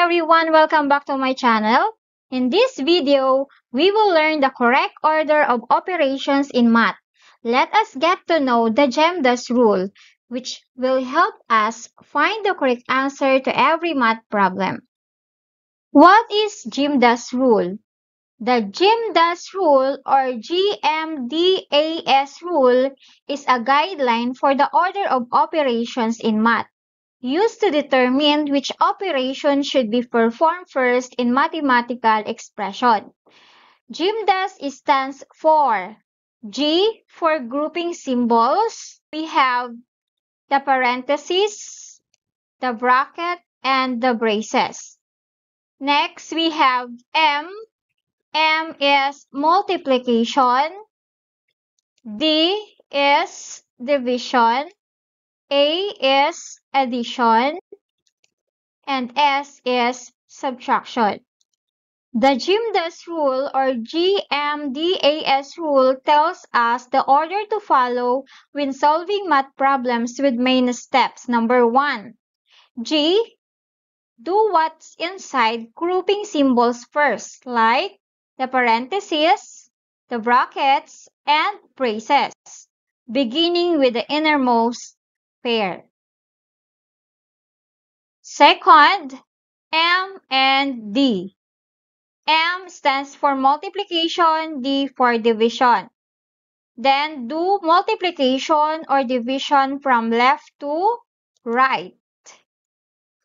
everyone, welcome back to my channel. In this video, we will learn the correct order of operations in math. Let us get to know the GEMDAS rule, which will help us find the correct answer to every math problem. What is GEMDAS rule? The GEMDAS rule or GMDAS rule is a guideline for the order of operations in math, used to determine which operation should be performed first in mathematical expression. GEMDAS stands for G for grouping symbols. We have the parentheses, the bracket, and the braces. Next, we have M. M is multiplication. D is division. A is addition. And S is subtraction. The GEMDAS rule or GMDAS rule tells us the order to follow when solving math problems with main steps. Number 1. G. Do what's inside grouping symbols first, like the parentheses, the brackets, and braces, beginning with the innermost pair. Second, M and D. M stands for multiplication, D for division. Then do multiplication or division from left to right.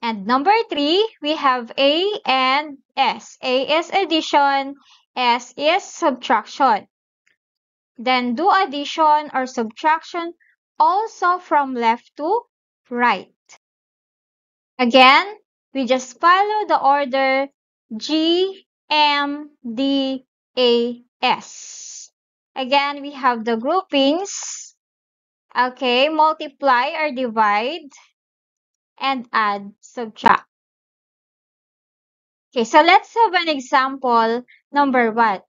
And number 3, we have A and S. A is addition, S is subtraction. Then do addition or subtraction also from left to right. Again, we just follow the order G, M, D, A, S. Again, we have the groupings. Okay, multiply or divide, and add, subtract. Okay, so let's have an example. Number 1.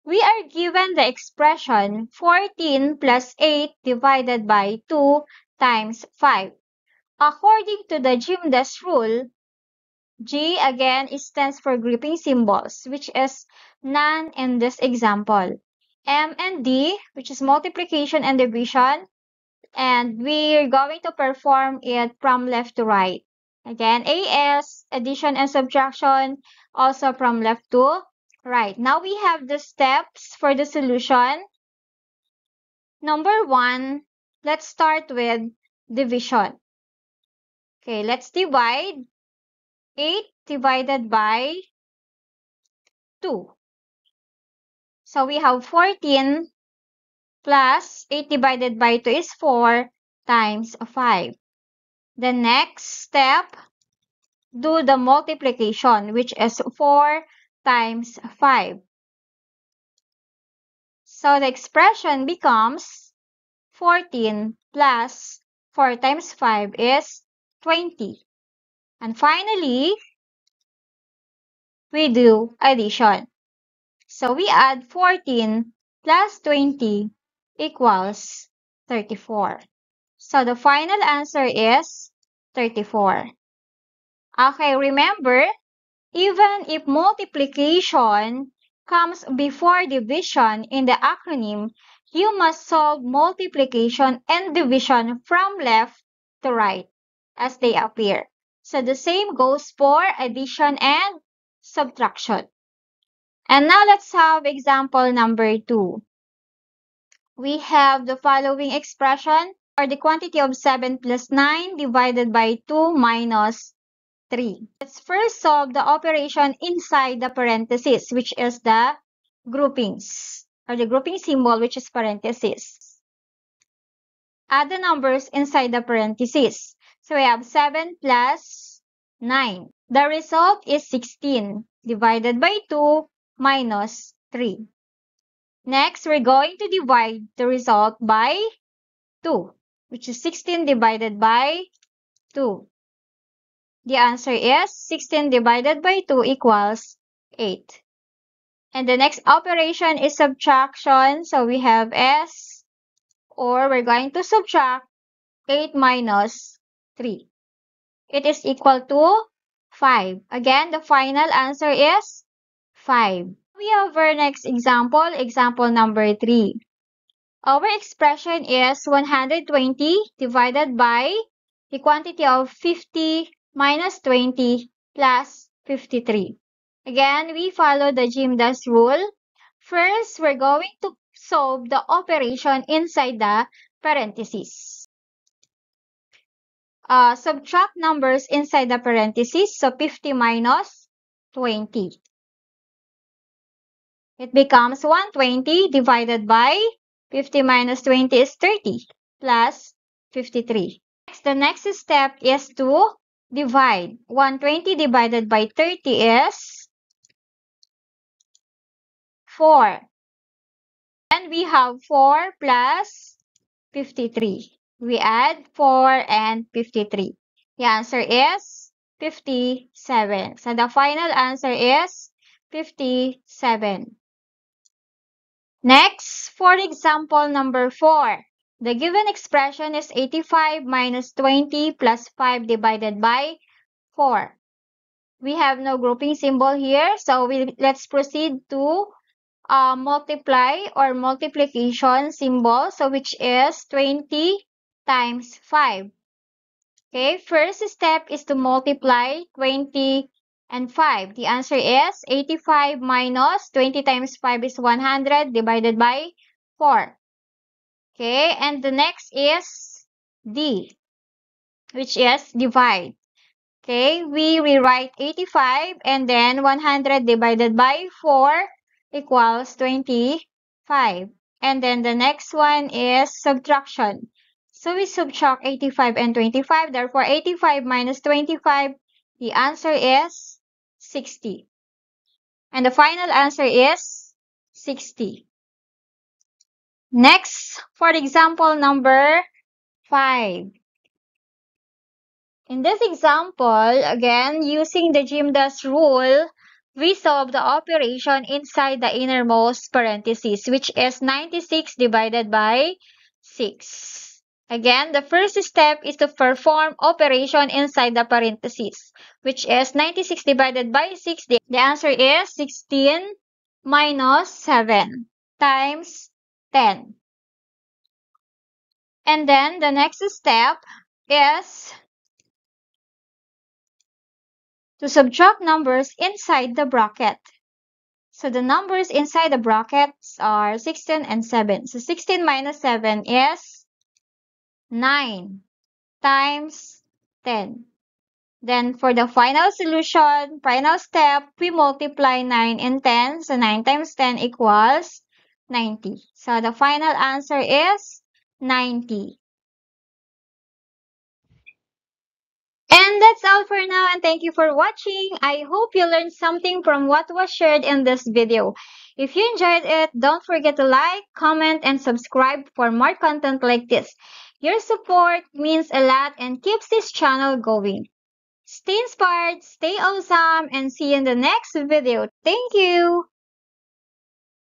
We are given the expression 14 plus 8 divided by 2 times 5. According to the GEMDAS rule, G again stands for grouping symbols, which is none in this example. M and D, which is multiplication and division, and we're going to perform it from left to right. Again, A is addition and subtraction, also from left to right. Now we have the steps for the solution. Number 1, let's start with division. Okay, let's divide 8 divided by 2. So we have 14 plus 8 divided by 2 is 4 times 5. The next step, do the multiplication, which is 4 times 5. So the expression becomes 14 plus 4 times 5 is 20. And finally, we do addition. So we add 14 plus 20 equals 34. So the final answer is 34. Okay, remember, even if multiplication comes before division in the acronym, you must solve multiplication and division from left to right as they appear. So the same goes for addition and subtraction. And now let's have example number 2. We have the following expression, or the quantity of 7 plus 9 divided by 2 minus 3. Let's first solve the operation inside the parentheses, which is the groupings, or the grouping symbol, which is parentheses. Add the numbers inside the parentheses. So we have 7 plus 9. The result is 16 divided by 2 minus 3. Next, we're going to divide the result by 2, which is 16 divided by 2. The answer is 16 divided by 2 equals 8. And the next operation is subtraction. So we have S, or we're going to subtract 8 minus 3. It is equal to 5. Again, the final answer is 5. We have our next example number 3. Our expression is 120 divided by the quantity of 50 minus 20 plus 53. Again, we follow the GMDAS rule. First, we're going to solve the operation inside the parentheses. Subtract numbers inside the parentheses. So 50 minus 20. It becomes 120 divided by 50 minus 20 is 30 plus 53. Next, the next step is to divide. 120 divided by 30 is 4. And we have 4 plus 53. We add 4 and 53. The answer is 57. So the final answer is 57. Next, for example number 4. The given expression is 85 minus 20 plus 5 divided by 4. We have no grouping symbol here, so let's proceed to multiply or multiplication symbol, so which is 20 times 5. Okay, first step is to multiply 20 and 5. The answer is 85 minus 20 times 5 is 100 divided by 4. Okay, and the next is D, which is divide. Okay, we rewrite 85 and then 100 divided by 4 equals 25. And then the next one is subtraction. So we subtract 85 and 25. Therefore, 85 minus 25, the answer is 60. And the final answer is 60. Next, for example number 5. In this example, again, using the GMDAS rule, we solve the operation inside the innermost parenthesis, which is 96 divided by 6. Again, the first step is to perform operation inside the parenthesis, which is 96 divided by 6. The answer is 16 minus 7 times 10. And then the next step is to subtract numbers inside the bracket. So the numbers inside the brackets are 16 and 7. So 16 minus 7 is 9 times 10. Then for the final solution, final step, we multiply 9 and 10. So 9 times 10 equals 90. So the final answer is 90. And that's all for now, and thank you for watching. I hope you learned something from what was shared in this video. If you enjoyed it, don't forget to like, comment, and subscribe for more content like this. Your support means a lot and keeps this channel going. Stay inspired, stay awesome, and see you in the next video. Thank you!